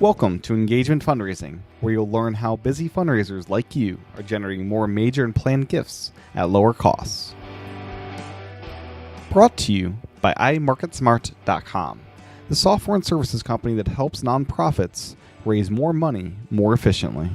Welcome to Engagement Fundraising, where you'll learn how busy fundraisers like you are generating more major and planned gifts at lower costs. Brought to you by iMarketSmart.com, the software and services company that helps nonprofits raise more money more efficiently.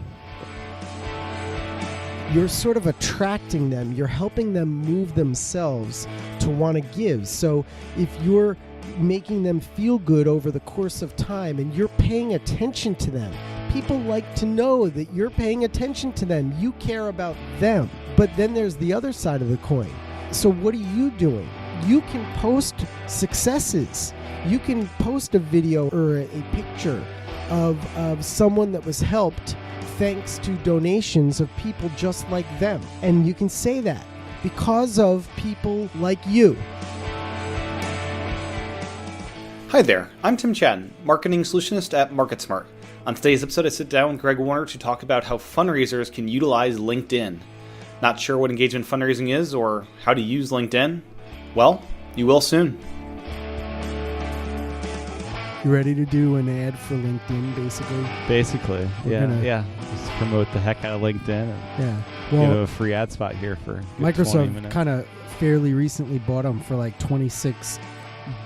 You're sort of attracting them. You're helping them move themselves to want to give. So if you're making them feel good over the course of time and you're paying attention to them, people like to know that you're paying attention to them. You care about them. But then there's the other side of the coin. So what are you doing? You can post successes. You can post a video or a picture of someone that was helped thanks to donations of people just like them. And you can say that because of people like you. Hi there, I'm Tim Chatton, Marketing Solutionist at MarketSmart. On today's episode, I sit down with Greg Warner to talk about how fundraisers can utilize LinkedIn. Not sure what engagement fundraising is or how to use LinkedIn? Well, you will soon. You ready to do an ad for LinkedIn, basically? Basically, yeah. Just promote the heck out of LinkedIn and give a free ad spot here for Microsoft kind of fairly recently bought them for like $26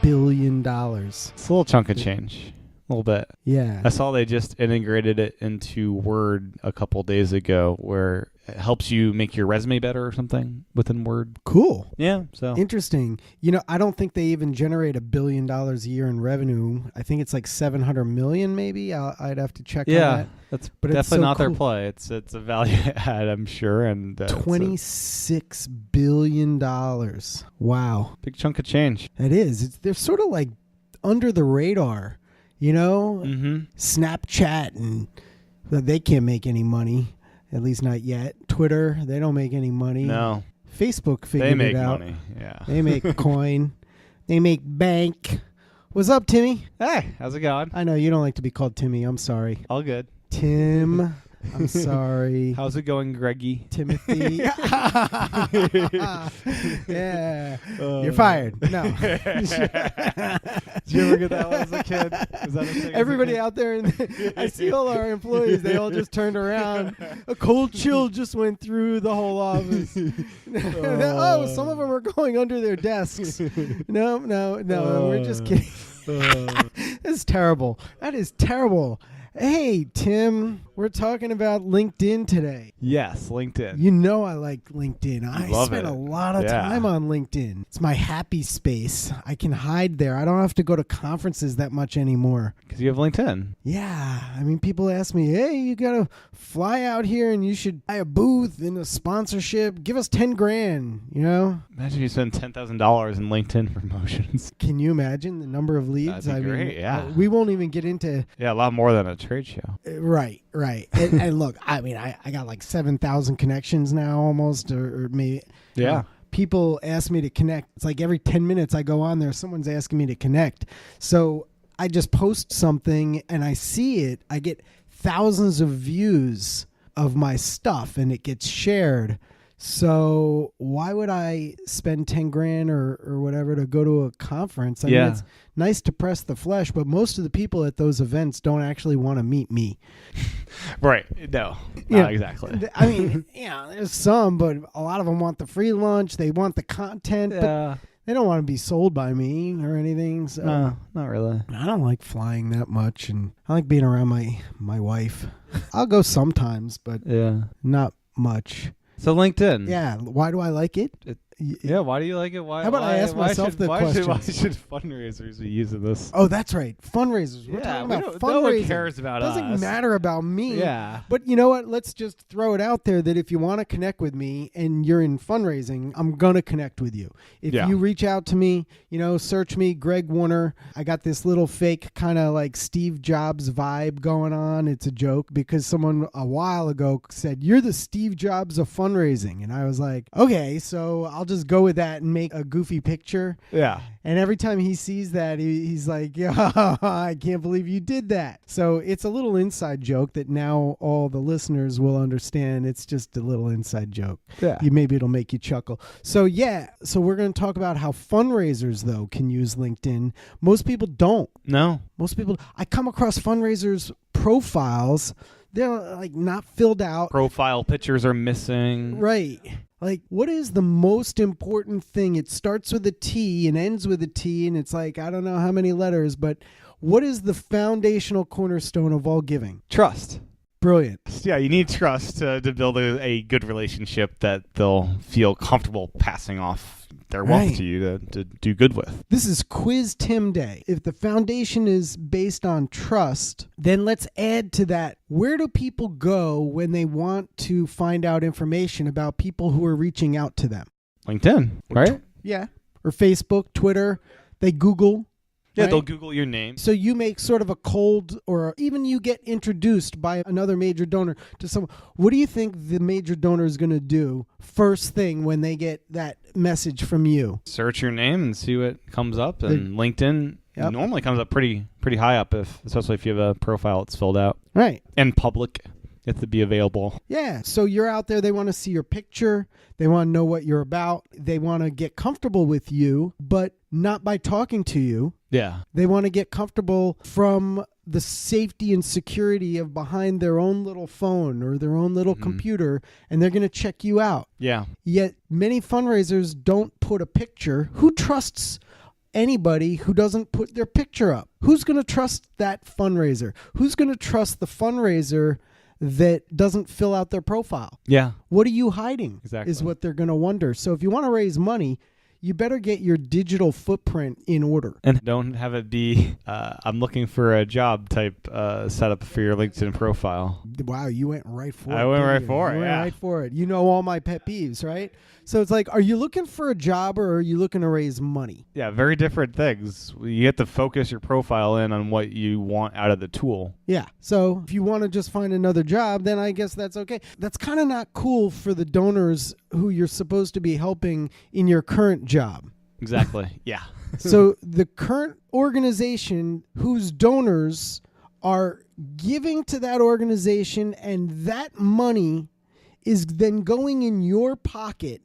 billion. It's a little chunk of change. A little bit. Yeah. I saw they just integrated it into Word a couple days ago where it helps you make your resume better or something within Word. Cool. Yeah. So interesting. You know, I don't think they even generate $1 billion a year in revenue. I think it's like 700 million maybe. I'd have to check on that. That's but definitely it's so not cool. their play. It's a value add, I'm sure. And $26 billion. Wow. Big chunk of change. It is. They're sort of like under the radar. You know, Snapchat, and they can't make any money, at least not yet. Twitter, they don't make any money. No. Facebook figured it out. They make money, yeah. They make coin. They make bank. What's up, Timmy? Hey, how's it going? I know you don't like to be called Timmy. I'm sorry. All good. Tim. I'm sorry. How's it going, Greggy? Timothy. Yeah. You're fired. No. Did you ever get that one as a kid? Was that a thing? Everybody out there, I see all our employees, they all just turned around. A cold chill just went through the whole office. Oh, some of them are going under their desks. No, we're just kidding. That's terrible. That is terrible. Hey, Tim, we're talking about LinkedIn today. Yes, LinkedIn. You know I like LinkedIn. I spend a lot of Yeah. time on LinkedIn. It's my happy space. I can hide there. I don't have to go to conferences that much anymore. Because you have LinkedIn. Yeah. I mean, people ask me, hey, you got to fly out here and you should buy a booth and a sponsorship. Give us 10 grand, you know? Imagine you spend $10,000 in LinkedIn promotions. Can you imagine the number of leads? That'd be great, yeah. We won't even get into... Yeah, a lot more than a trade show. Right. And look, I mean, I got like 7,000 connections now almost, or maybe. Yeah. You know, people ask me to connect. It's like every 10 minutes I go on there, someone's asking me to connect. So I just post something and I see it. I get thousands of views of my stuff and it gets shared. So why would I spend 10 grand or whatever to go to a conference? I mean, it's nice to press the flesh, but most of the people at those events don't actually want to meet me. Right. No, not exactly. I mean, there's some, but a lot of them want the free lunch. They want the content, but they don't want to be sold by me or anything. So No, not really. I don't like flying that much, and I like being around my wife. I'll go sometimes, but not much. So LinkedIn. Yeah. Why do I like it? Why do you like it? Why? How about I ask myself the question? Why should fundraisers be using this? Oh, that's right. Fundraisers. We're talking about fundraising. No one cares about us. It doesn't matter about me. Yeah. But you know what? Let's just throw it out there that if you want to connect with me and you're in fundraising, I'm going to connect with you. If you reach out to me, search me, Greg Warner. I got this little fake kind of like Steve Jobs vibe going on. It's a joke because someone a while ago said, you're the Steve Jobs of fundraising. And I was like, okay, so I'll just go with that and make a goofy picture. Yeah. And every time he sees that, he's like, yeah, I can't believe you did that. So it's a little inside joke that now all the listeners will understand. It's just a little inside joke. Yeah. Maybe it'll make you chuckle. So we're going to talk about how fundraisers, though, can use LinkedIn. Most people don't. No. Most people, I come across fundraisers profiles. They're like not filled out. Profile pictures are missing. Right. Like, what is the most important thing? It starts with a T and ends with a T, and it's like, I don't know how many letters, but what is the foundational cornerstone of all giving? Trust. Brilliant. Yeah, you need trust to build a good relationship that they'll feel comfortable passing off their wealth Right. to you to do good with. This is Quiz Tim Day. If the foundation is based on trust, then let's add to that. Where do people go when they want to find out information about people who are reaching out to them? LinkedIn, right? Yeah. Or Facebook, Twitter. They Google. Yeah, right? they'll Google your name. So you make sort of a cold, or even you get introduced by another major donor to someone. What do you think the major donor is going to do first thing when they get that message from you? Search your name and see what comes up. And LinkedIn normally comes up pretty high up, especially if you have a profile that's filled out. Right. And public. You have to be available. Yeah. So you're out there. They want to see your picture. They want to know what you're about. They want to get comfortable with you, but not by talking to you. Yeah. They want to get comfortable from the safety and security of behind their own little phone or their own little computer, and they're going to check you out. Yeah. Yet many fundraisers don't put a picture. Who trusts anybody who doesn't put their picture up? Who's going to trust that fundraiser? Who's going to trust the fundraiser that doesn't fill out their profile? Yeah. What are you hiding? Exactly. Is what they're going to wonder. So if you want to raise money, you better get your digital footprint in order. And don't have it be, I'm looking for a job type setup for your LinkedIn profile. Wow, you went right for it. I went didn't right you? for it, You went yeah. right for it. You know all my pet peeves, right? So it's like, are you looking for a job or are you looking to raise money? Yeah, very different things. You have to focus your profile in on what you want out of the tool. Yeah. So if you want to just find another job, then I guess that's okay. That's kind of not cool for the donors who you're supposed to be helping in your current job. Exactly. Yeah. So the current organization whose donors are giving to that organization, and that money is then going in your pocket.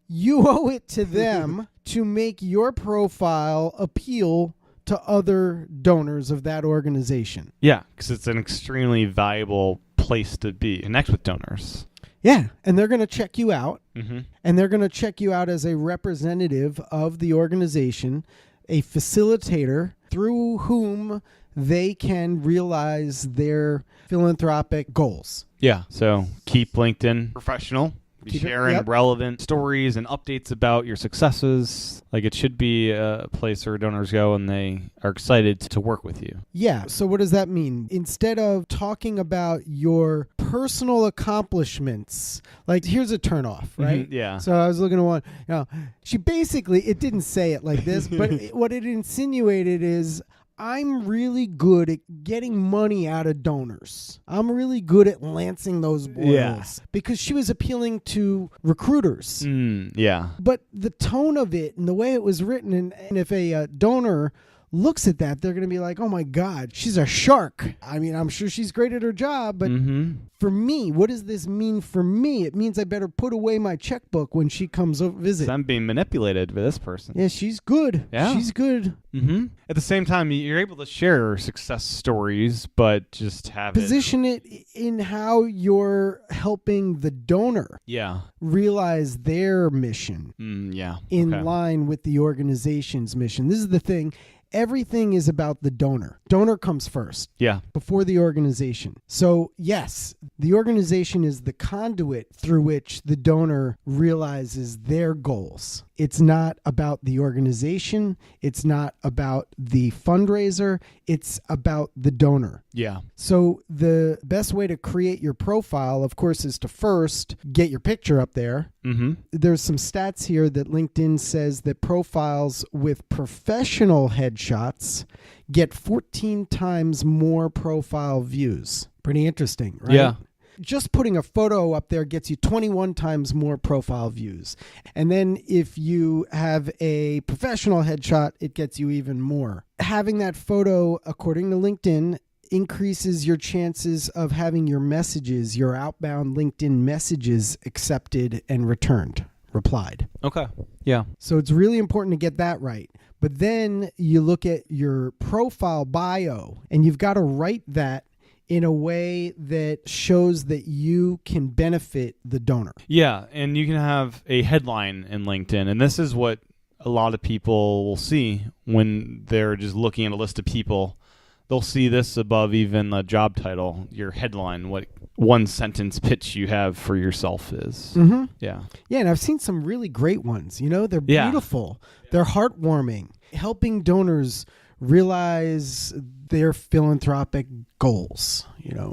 You owe it to them to make your profile appeal to other donors of that organization. Yeah, because it's an extremely valuable place to be. Connect with donors. Yeah, and they're going to check you out, Mm-hmm. and they're going to check you out as a representative of the organization, a facilitator through whom they can realize their philanthropic goals. Yeah. So keep LinkedIn professional. Be Keep it- sharing yep. relevant stories and updates about your successes. Like, it should be a place where donors go and they are excited to work with you. Yeah, so what does that mean? Instead of talking about your personal accomplishments, like here's a turnoff, right? Yeah. So I was looking at one, she basically, it didn't say it like this, but what it insinuated is, I'm really good at getting money out of donors. I'm really good at lancing those boils. Yeah. Because she was appealing to recruiters. Yeah. But the tone of it and the way it was written, and if a donor looks at that, they're going to be like, oh my God, she's a shark. I mean, I'm sure she's great at her job, but for me, what does this mean for me? It means I better put away my checkbook when she comes over visit. I'm being manipulated by this person. Yeah, she's good. Yeah. She's good. At the same time, you're able to share success stories, but just have Position it in how you're helping the donor Yeah. realize their mission Yeah. in Okay. line with the organization's mission. This is the thing. Everything is about the donor. Donor comes first Yeah. before the organization. So yes, the organization is the conduit through which the donor realizes their goals. It's not about the organization. It's not about the fundraiser. It's about the donor. Yeah. So the best way to create your profile, of course, is to first get your picture up there. There's some stats here that LinkedIn says that profiles with professional headshots get 14 times more profile views. Pretty interesting, right? Yeah. Just putting a photo up there gets you 21 times more profile views. And then if you have a professional headshot, it gets you even more. Having that photo, according to LinkedIn, increases your chances of having your messages, your outbound LinkedIn messages accepted and replied. Okay. Yeah. So it's really important to get that right. But then you look at your profile bio, and you've got to write that in a way that shows that you can benefit the donor. Yeah, and you can have a headline in LinkedIn, and this is what a lot of people will see when they're just looking at a list of people. They'll see this above even a job title, your headline, what one sentence pitch you have for yourself is. Mm-hmm. Yeah. Yeah, and I've seen some really great ones. They're Yeah. beautiful. They're heartwarming, helping donors realize their philanthropic goals,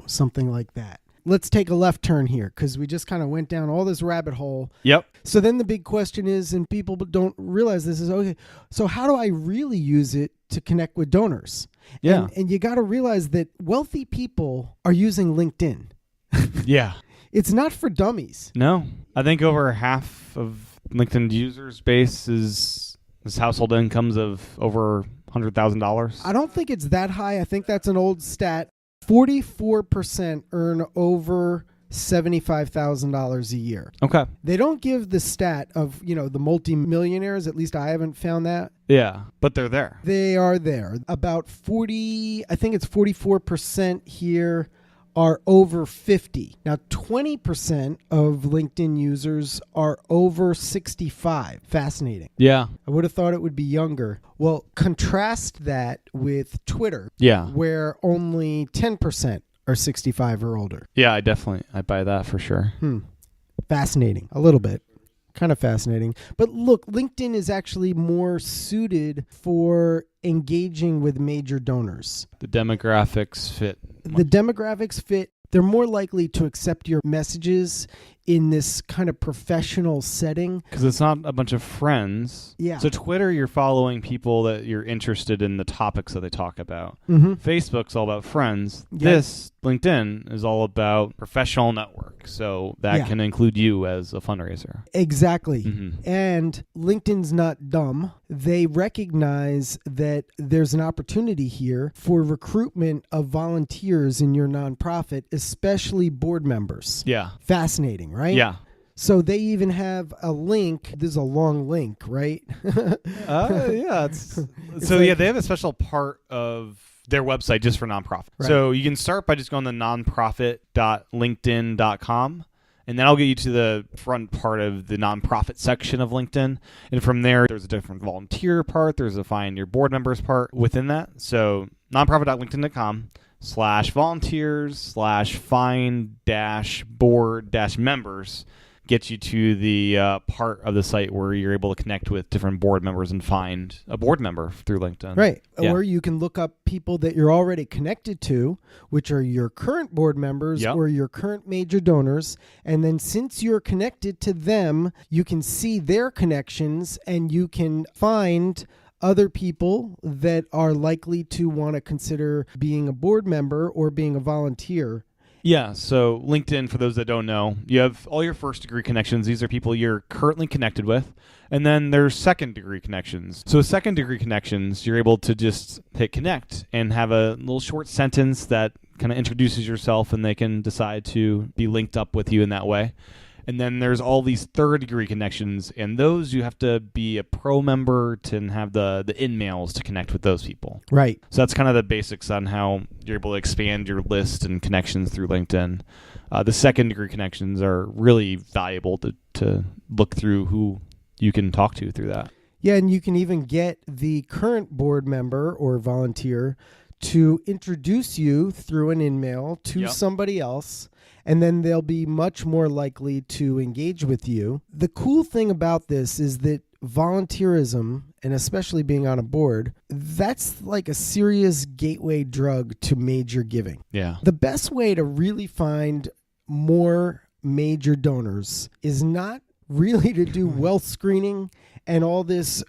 something like that. Let's take a left turn here because we just kind of went down all this rabbit hole. Yep. So then the big question is, and people don't realize this, is, okay, so how do I really use it to connect with donors? Yeah. And you got to realize that wealthy people are using LinkedIn. Yeah. It's not for dummies. No. I think over half of LinkedIn users base is household incomes of over $100,000. I don't think it's that high. I think that's an old stat. 44% earn over $75,000 a year. Okay. They don't give the stat of, the multimillionaires. At least I haven't found that. Yeah, but they're there. They are there. About 44% here are over 50. Now, 20% of LinkedIn users are over 65. Fascinating. Yeah. I would have thought it would be younger. Well, contrast that with Twitter, Yeah. where only 10% are 65 or older. Yeah, I buy that for sure. Fascinating. A little bit. Kind of fascinating. But look, LinkedIn is actually more suited for engaging with major donors. The demographics fit. The demographics fit. They're more likely to accept your messages in this kind of professional setting. Because it's not a bunch of friends. Yeah. So Twitter, you're following people that you're interested in the topics that they talk about. Mm-hmm. Facebook's all about friends. Yeah. This, LinkedIn, is all about professional network. So that can include you as a fundraiser. Exactly. Mm-hmm. And LinkedIn's not dumb. They recognize that there's an opportunity here for recruitment of volunteers in your nonprofit, especially board members. Yeah. Fascinating, right? Yeah. So they even have a link. This is a long link, right? Yeah. They have a special part of their website just for nonprofit. Right. So you can start by just going to nonprofit.linkedin.com. And that'll get you to the front part of the nonprofit section of LinkedIn. And from there, there's a different volunteer part. There's a find your board members part within that. So nonprofit.linkedin.com/volunteers/find-board-members gets you to the part of the site where you're able to connect with different board members and find a board member through LinkedIn. Right. Yeah. Or you can look up people that you're already connected to, which are your current board members or your current major donors. And then since you're connected to them, you can see their connections and you can find other people that are likely to want to consider being a board member or being a volunteer. Yeah, so LinkedIn, for those that don't know, you have all your first-degree connections. These are people you're currently connected with. And then there's second-degree connections. So second-degree connections, you're able to just hit connect and have a little short sentence that kind of introduces yourself, and they can decide to be linked up with you in that way. And then there's all these third-degree connections, and those you have to be a pro member to have the in-mails to connect with those people. Right. So that's kind of the basics on how you're able to expand your list and connections through LinkedIn. The second-degree connections are really valuable to look through who you can talk to through that. Yeah, and you can even get the current board member or volunteer to introduce you through an in-mail to somebody else, and then they'll be much more likely to engage with you. The cool thing about this is that volunteerism, and especially being on a board, that's like a serious gateway drug to major giving. Yeah. The best way to really find more major donors is not really to do wealth screening and all this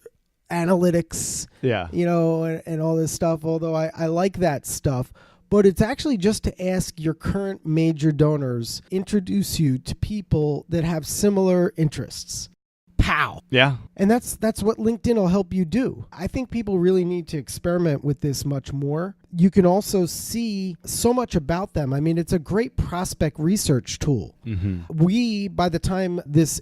analytics, Yeah. and all this stuff, although I like that stuff. but it's actually just to ask your current major donors, introduce you to people that have similar interests. Pow. Yeah. And that's what LinkedIn will help you do. I think people really need to experiment with this much more. You can also see so much about them. I mean, it's a great prospect research tool. We, by the time this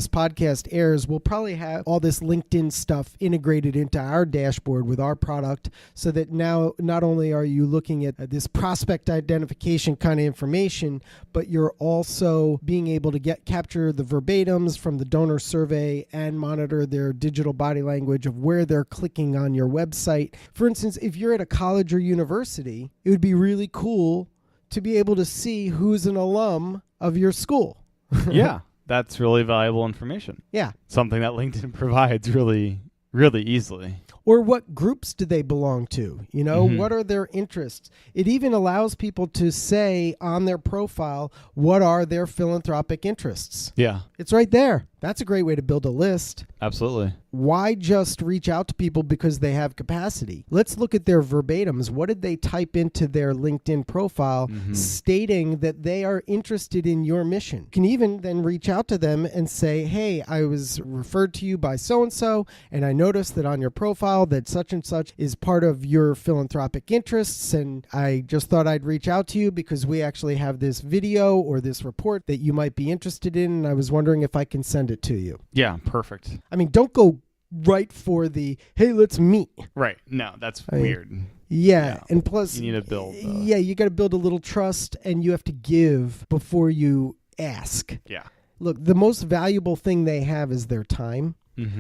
podcast airs, we'll probably have all this LinkedIn stuff integrated into our dashboard with our product, so that now not only are you looking at this prospect identification kind of information, but you're also being able to capture the verbatims from the donor survey and monitor their digital body language of where they're clicking on your website. For instance, if you're at a college or university, it would be really cool to be able to see who's an alum of your school. Yeah. That's really valuable information. Yeah. Something that LinkedIn provides really, really easily. Or what groups do they belong to? You know, what are their interests? It even allows people to say on their profile, what are their philanthropic interests? Yeah. It's right there. That's a great way to build a list. Absolutely. Why just reach out to people because they have capacity? Let's look at their verbatims. What did they type into their LinkedIn profile stating that they are interested in your mission? You can even then reach out to them and say, hey, I was referred to you by so-and-so, and I noticed that on your profile that such and such is part of your philanthropic interests, and I just thought I'd reach out to you because we actually have this video or this report that you might be interested in, and I was wondering if I can send it to you. Yeah, perfect. I mean, don't go right for the, hey, let's meet. Right. No, that's weird. Yeah. And plus, you need to build. You got to build a little trust, and you have to give before you ask. Yeah. Look, the most valuable thing they have is their time.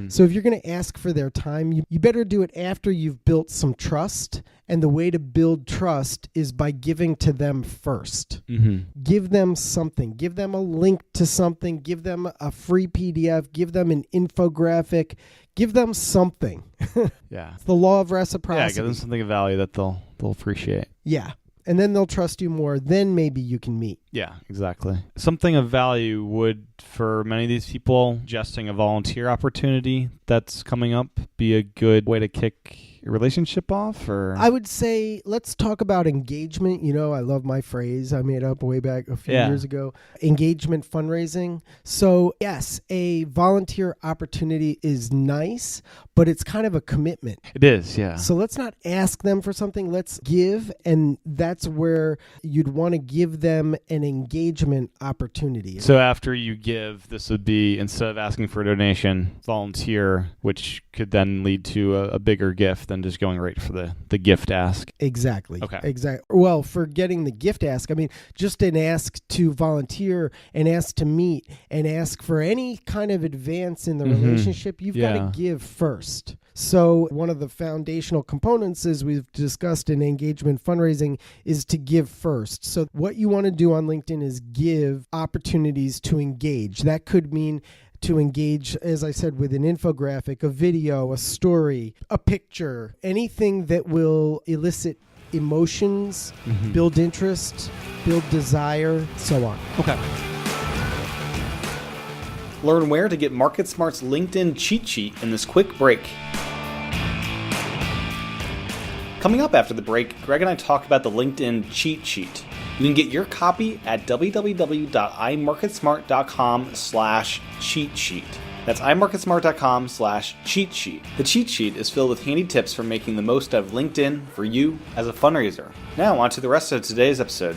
So if you're going to ask for their time, you better do it after you've built some trust. And the way to build trust is by giving to them first. Give them something. Give them a link to something. Give them a free PDF. Give them an infographic. Give them something. Yeah. It's the law of reciprocity. Yeah, give them something of value that they'll appreciate. Yeah. And then they'll trust you more. Then maybe you can meet. Yeah, exactly. Something of value would, for many of these people, suggesting a volunteer opportunity that's coming up, be a good way to kick a relationship off? Or I would say let's talk about engagement. You know, I love my phrase I made up way back a few years ago. Engagement fundraising. So yes, a volunteer opportunity is nice, but it's kind of a commitment. It is, yeah. So let's not ask them for something. Let's give, and that's where you'd want to give them an engagement opportunity. So after you give, this would be, instead of asking for a donation, volunteer, which could then lead to a bigger gift than just going right for the gift ask. Exactly. Okay. Exactly. Well, for getting the gift ask, I mean, just an ask to volunteer, an ask to meet, and ask for any kind of advance in the relationship, you've got to give first. So one of the foundational components, as we've discussed in engagement fundraising, is to give first. So what you want to do on LinkedIn is give opportunities to engage. That could mean to engage, as I said, with an infographic, a video, a story, a picture, anything that will elicit emotions, build interest, build desire, so on. Okay. Learn where to get MarketSmart's LinkedIn cheat sheet in this quick break. Coming up after the break, Greg and I talk about the LinkedIn cheat sheet. You can get your copy at www.imarketsmart.com/cheat sheet. That's imarketsmart.com/cheat sheet. The cheat sheet is filled with handy tips for making the most out of LinkedIn for you as a fundraiser. Now on to the rest of today's episode.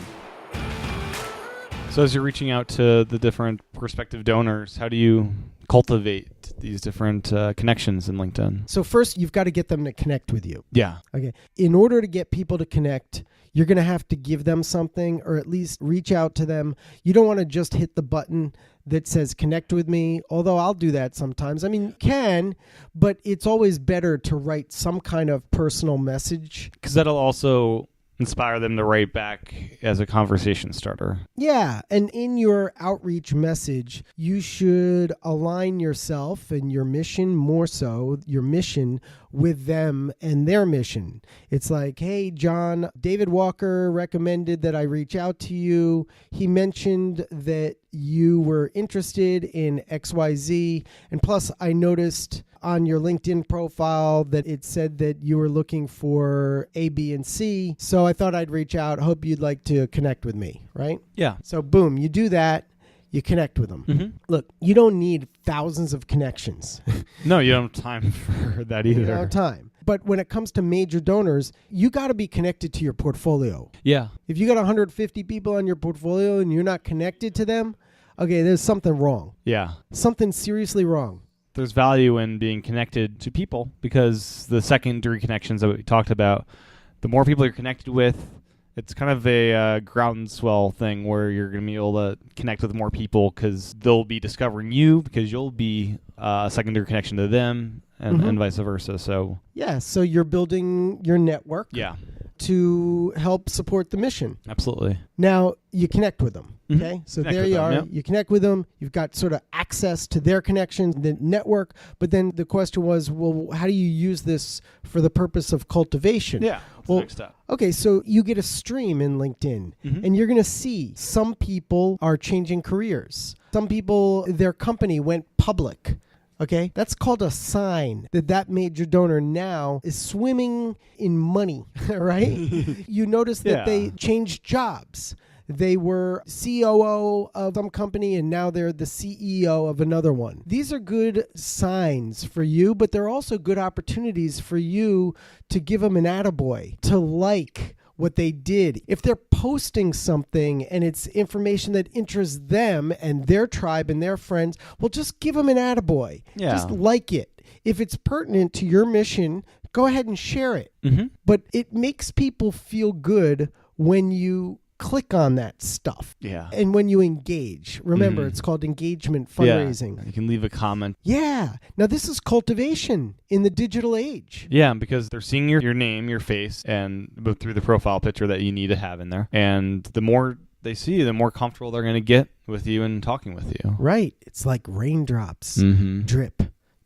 So as you're reaching out to the different prospective donors, how do you cultivate these different connections in LinkedIn? So first, you've got to get them to connect with you. Yeah. Okay. In order to get people to connect, you're going to have to give them something, or at least reach out to them. You don't want to just hit the button that says connect with me, although I'll do that sometimes. I mean, you can, but it's always better to write some kind of personal message. Because that'll also inspire them to write back as a conversation starter. Yeah, and in your outreach message, you should align yourself and your mission, more so, your mission, with them and their mission. It's like, hey, John, David Walker recommended that I reach out to you. He mentioned that you were interested in XYZ. And plus, I noticed on your LinkedIn profile that it said that you were looking for A, B, and C. So I thought I'd reach out. Hope you'd like to connect with me, right? Yeah. So boom, you do that. You connect with them. Mm-hmm. Look, you don't need thousands of connections. No, you don't have time for that either. You don't have time. But when it comes to major donors, you got to be connected to your portfolio. Yeah. If you got 150 people on your portfolio and you're not connected to them, okay, there's something wrong. Yeah. Something seriously wrong. There's value in being connected to people because the secondary connections that we talked about, the more people you're connected with, it's kind of a groundswell thing where you're going to be able to connect with more people because they'll be discovering you because you'll be a secondary connection to them and vice versa. So yeah, so you're building your network to help support the mission. Absolutely. Now, you connect with them. Okay, so Connect there with you them, are. yeah. You connect with them. You've got sort of access to their connections, the network. But then the question was, well, how do you use this for the purpose of cultivation? Yeah. What's the next step? Okay, so you get a stream in LinkedIn, and you're going to see some people are changing careers. Some people, their company went public. Okay, that's called a sign that major donor now is swimming in money, right? You notice that they changed jobs. They were COO of some company and now they're the CEO of another one. These are good signs for you, but they're also good opportunities for you to give them an attaboy, to like what they did. If they're posting something and it's information that interests them and their tribe and their friends, well, just give them an attaboy. Yeah. Just like it. If it's pertinent to your mission, go ahead and share it. But it makes people feel good when you click on that stuff. Yeah. And when you engage. Remember, it's called engagement fundraising. Yeah. You can leave a comment. Yeah. Now, this is cultivation in the digital age. Yeah, because they're seeing your name, your face, and through the profile picture that you need to have in there. And the more they see you, the more comfortable they're going to get with you and talking with you. Right. It's like raindrops. Drip,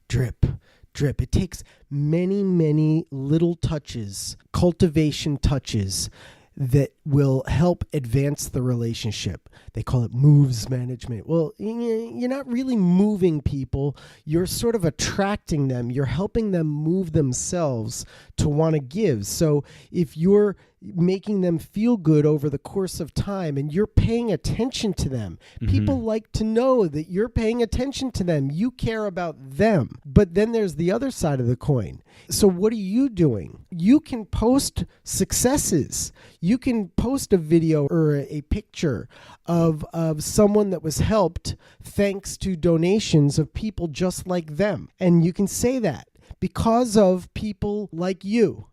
drip, drip. It takes many, many little touches, cultivation touches, that will help advance the relationship. They call it moves management. Well, you're not really moving people. You're sort of attracting them. You're helping them move themselves to want to give. So if you're making them feel good over the course of time and you're paying attention to them, people like to know that you're paying attention to them. You care about them. But then there's the other side of the coin. So what are you doing? You can post successes. You can post a video or a picture of someone that was helped thanks to donations of people just like them. And you can say that because of people like you.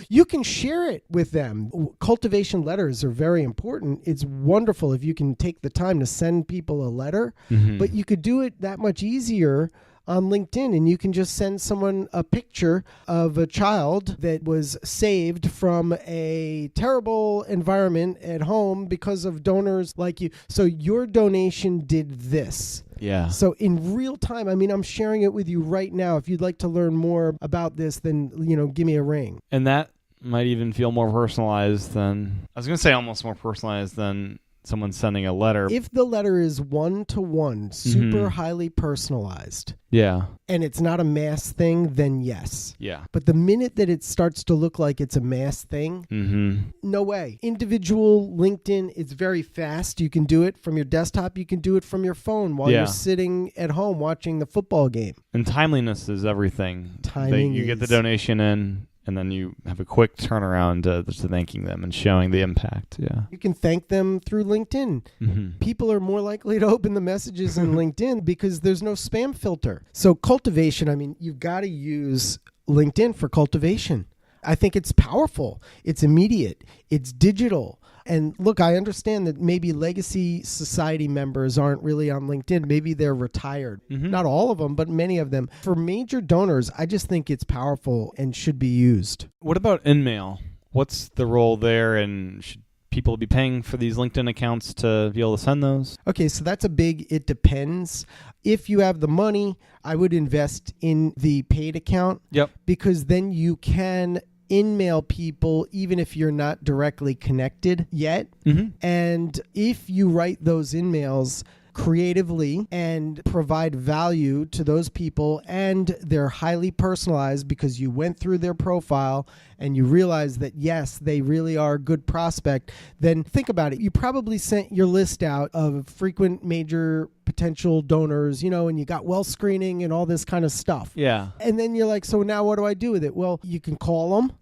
You can share it with them. Cultivation letters are very important. It's wonderful if you can take the time to send people a letter, but you could do it that much easier on LinkedIn, and you can just send someone a picture of a child that was saved from a terrible environment at home because of donors like you. So your donation did this. Yeah. So in real time, I mean, I'm sharing it with you right now. If you'd like to learn more about this, then, give me a ring. And that might even feel more personalized than, I was going to say almost more personalized than someone sending a letter. If the letter is one-to-one, super highly personalized, and it's not a mass thing, then yes. Yeah. But the minute that it starts to look like it's a mass thing, no way. Individual LinkedIn, it's very fast. You can do it from your desktop. You can do it from your phone while you're sitting at home watching the football game. And timeliness is everything. Timing You get the donation in, and then you have a quick turnaround to thanking them and showing the impact. Yeah. You can thank them through LinkedIn. People are more likely to open the messages in LinkedIn because there's no spam filter. So cultivation, I mean, you've got to use LinkedIn for cultivation. I think it's powerful. It's immediate. It's digital. And look, I understand that maybe legacy society members aren't really on LinkedIn. Maybe they're retired. Not all of them, but many of them. For major donors, I just think it's powerful and should be used. What about InMail? What's the role there, and should people be paying for these LinkedIn accounts to be able to send those? Okay, so that's a big it depends. If you have the money, I would invest in the paid account. Yep. Because then you can in-mail people even if you're not directly connected yet. And if you write those in-mails creatively and provide value to those people, and they're highly personalized because you went through their profile and you realize that, yes, they really are a good prospect, then think about it. You probably sent your list out of frequent major potential donors, and you got well screening and all this kind of stuff. Yeah. And then you're like, so now what do I do with it? Well, you can call them.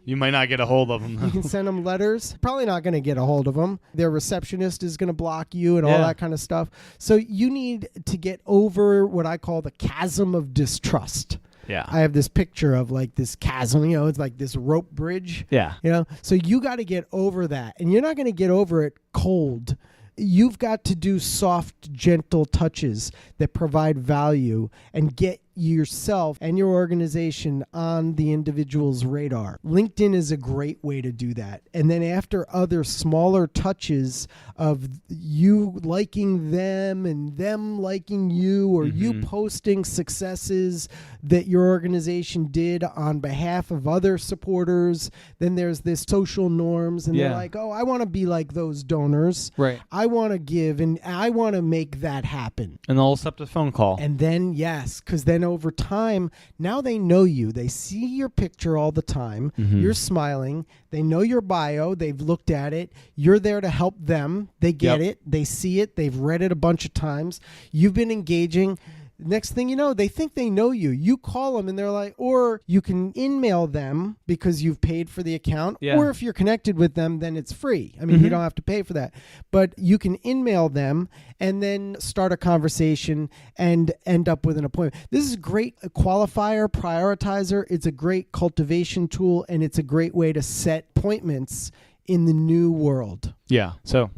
You might not get a hold of them. You can send them letters. Probably not going to get a hold of them. Their receptionist is going to block you and all that kind of stuff. So you need to get over what I call the chasm of distrust. Yeah. I have this picture of like this chasm, it's like this rope bridge. Yeah. So you got to get over that. And you're not going to get over it cold. You've got to do soft, gentle touches that provide value and get yourself and your organization on the individual's radar. LinkedIn is a great way to do that. And then after other smaller touches of you liking them and them liking you, or you posting successes that your organization did on behalf of other supporters, then there's this social norms, and they're like, oh, I want to be like those donors. Right. I want to give and I want to make that happen. And they'll accept a phone call. And then, yes, because then over time, now they know you. They see your picture all the time. You're smiling. They know your bio. They've looked at it. You're there to help them. They get it. They see it. They've read it a bunch of times. You've been engaging. Next thing you know, they think they know you. You call them and they're like, or you can in-mail them because you've paid for the account. Yeah. Or if you're connected with them, then it's free. I mean, you don't have to pay for that. But you can in-mail them and then start a conversation and end up with an appointment. This is a great qualifier, prioritizer. It's a great cultivation tool, and it's a great way to set appointments in the new world. Yeah. So,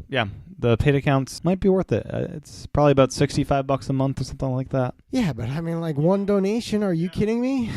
the paid accounts might be worth it. It's probably about $65 a month or something like that. Yeah, but I mean, like one donation, are you kidding me?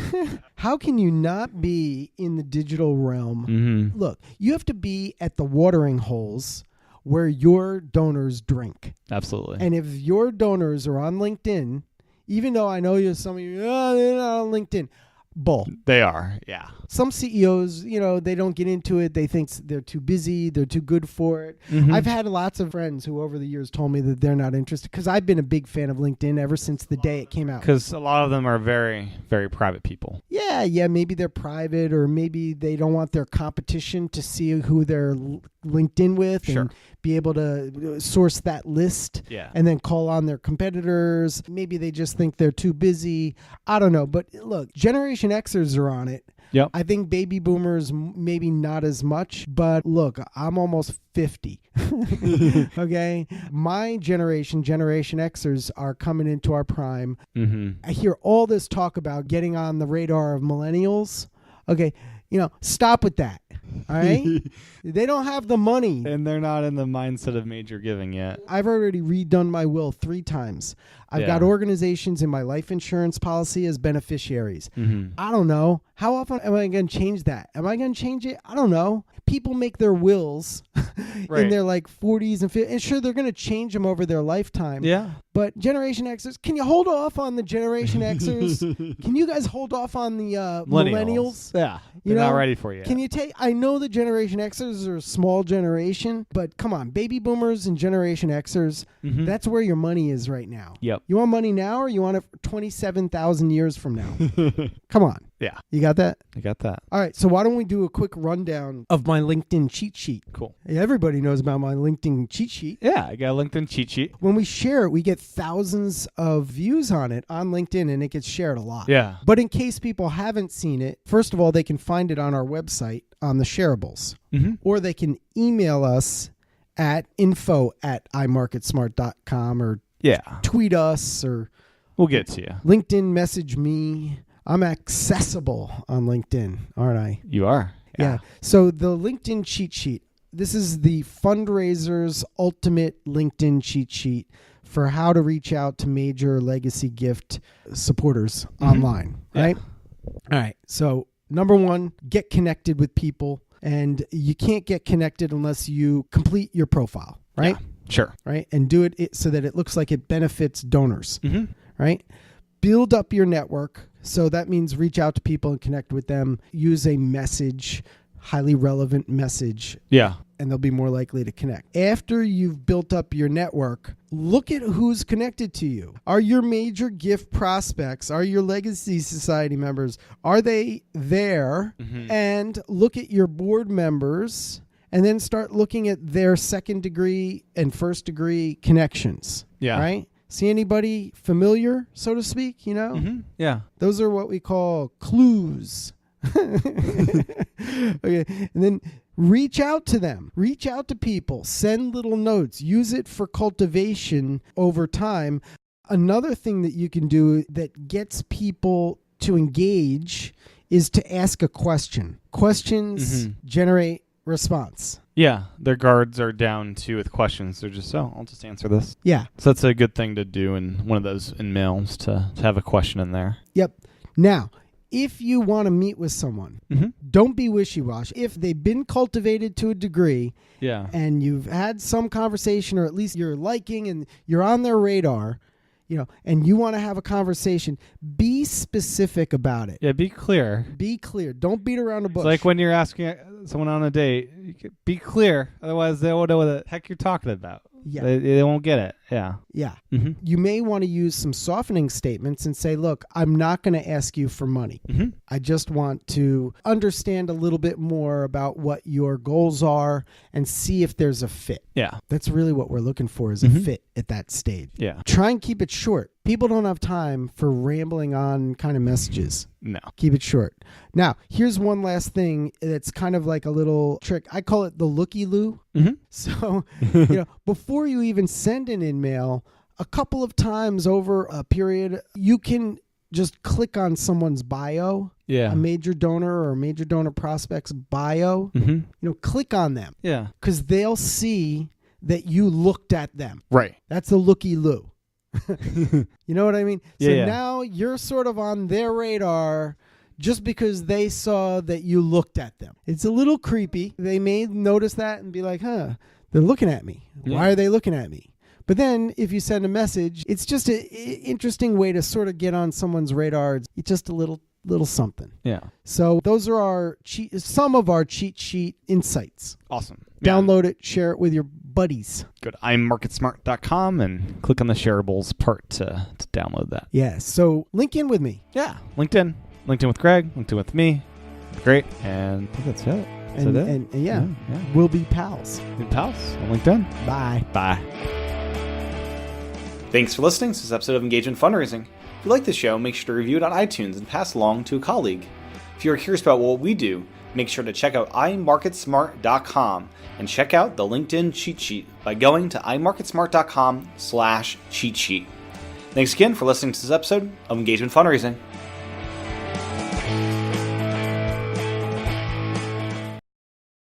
How can you not be in the digital realm? Look, you have to be at the watering holes where your donors drink. Absolutely. And if your donors are on LinkedIn, even though I know some of you, they're not on LinkedIn. Bull. They are, yeah. Some CEOs, they don't get into it. They think they're too busy. They're too good for it. I've had lots of friends who over the years told me that they're not interested, because I've been a big fan of LinkedIn ever since the day it came out. Because a lot of them are very, very private people. Yeah. Maybe they're private, or maybe they don't want their competition to see who they're LinkedIn with and be able to source that list and then call on their competitors. Maybe they just think they're too busy. I don't know. But look, Generation Xers are on it. Yep. I think baby boomers maybe not as much, but look, I'm almost 50. Okay? My Generation Xers are coming into our prime. I hear all this talk about getting on the radar of millennials. Okay, stop with that. All right? They don't have the money. And they're not in the mindset of major giving yet. I've already redone my will 3 times. I've got organizations in my life insurance policy as beneficiaries. I don't know. How often am I going to change that? Am I going to change it? I don't know. People make their wills in their 40s and 50s. And sure, they're going to change them over their lifetime. Yeah. But Generation Xers, can you hold off on the Generation Xers? Can you guys hold off on the millennials? Yeah. They're not ready for you. Can you take? I know the Generation Xers are a small generation, but come on, baby boomers and Generation Xers, that's where your money is right now. Yep. You want money now, or you want it 27,000 years from now? Come on. Yeah. You got that? I got that. All right. So why don't we do a quick rundown of my LinkedIn cheat sheet? Cool. Everybody knows about my LinkedIn cheat sheet. Yeah, I got a LinkedIn cheat sheet. When we share it, we get thousands of views on it on LinkedIn, and it gets shared a lot. Yeah. But in case people haven't seen it, first of all, they can find it on our website on the shareables, or they can email us at info@imarketsmart.com, or tweet us, or we'll get to you. LinkedIn message me. I'm accessible on LinkedIn, aren't I? You are. Yeah. So the LinkedIn cheat sheet. This is the Fundraisers Ultimate LinkedIn cheat sheet for how to reach out to major legacy gift supporters online, right? All right. So number 1, get connected with people. and you can't get connected unless you complete your profile, right? Yeah, sure. Right? And do it so that it looks like it benefits donors, Mm-hmm. right? Build up your network. So that means reach out to people and connect with them. Use a message, highly relevant message, Yeah. and they'll be more likely to connect. After you've built up your network, look at who's connected to you. Are your major gift prospects, are your Legacy Society members, are they there? Mm-hmm. And look at your board members, and then start looking at their second degree and first degree connections. Yeah. Right? See anybody familiar, so to speak, you know? Mm-hmm. Yeah. Those are what we call clues. Okay. And then reach out to them. Reach out to people. Send little notes. Use it for cultivation over time. Another thing that you can do that gets people to engage is to ask a question. Questions generate response. Yeah. Their guards are down too with questions. They're just, I'll just answer this. Yeah. So that's a good thing to do in one of those in mails to have a question in there. Yep. Now, if you want to meet with someone, don't be wishy-washy. If they've been cultivated to a degree, Yeah. and you've had some conversation, or at least you're liking and you're on their radar, and you want to have a conversation, be specific about it. Yeah, be clear. Be clear. Don't beat around the bush. It's like when you're asking someone on a date, be clear. Otherwise, they won't know what the heck you're talking about. Yeah. They won't get it. Yeah. Yeah. Mm-hmm. You may want to use some softening statements and say, look, I'm not going to ask you for money. Mm-hmm. I just want to understand a little bit more about what your goals are and see if there's a fit. Yeah. That's really what we're looking for, is a fit at that stage. Yeah. Try and keep it short. People don't have time for rambling on kind of messages. No. Keep it short. Now, here's one last thing that's kind of like a little trick. I call it the looky-loo. Mm-hmm. So, before you even send an in-mail, a couple of times over a period, you can just click on someone's bio, Yeah. a major donor or major donor prospect's bio. Mm-hmm. Click on them Yeah. because they'll see that you looked at them. Right. That's a looky-loo. You know what I mean? So Yeah. now you're sort of on their radar just because they saw that you looked at them. It's a little creepy. They may notice that and be like, they're looking at me. Yeah. Why are they looking at me? But then if you send a message, it's just an interesting way to sort of get on someone's radar. It's just a little something. Yeah. So those are some of our cheat sheet insights. Awesome. Yeah. Download it, share it with your buddies. Go to imarketsmart.com and click on the shareables part to download that. Yeah. So link in with me. Yeah. LinkedIn with Greg, LinkedIn with me. Great. And I think that's it. And yeah, we'll be pals. Good pals on LinkedIn. Bye. Bye. Thanks for listening to this episode of Engagement Fundraising. If you like this show, make sure to review it on iTunes and pass along to a colleague. If you're curious about what we do, make sure to check out imarketsmart.com and check out the LinkedIn cheat sheet by going to imarketsmart.com/cheat sheet. Thanks again for listening to this episode of Engagement Fundraising.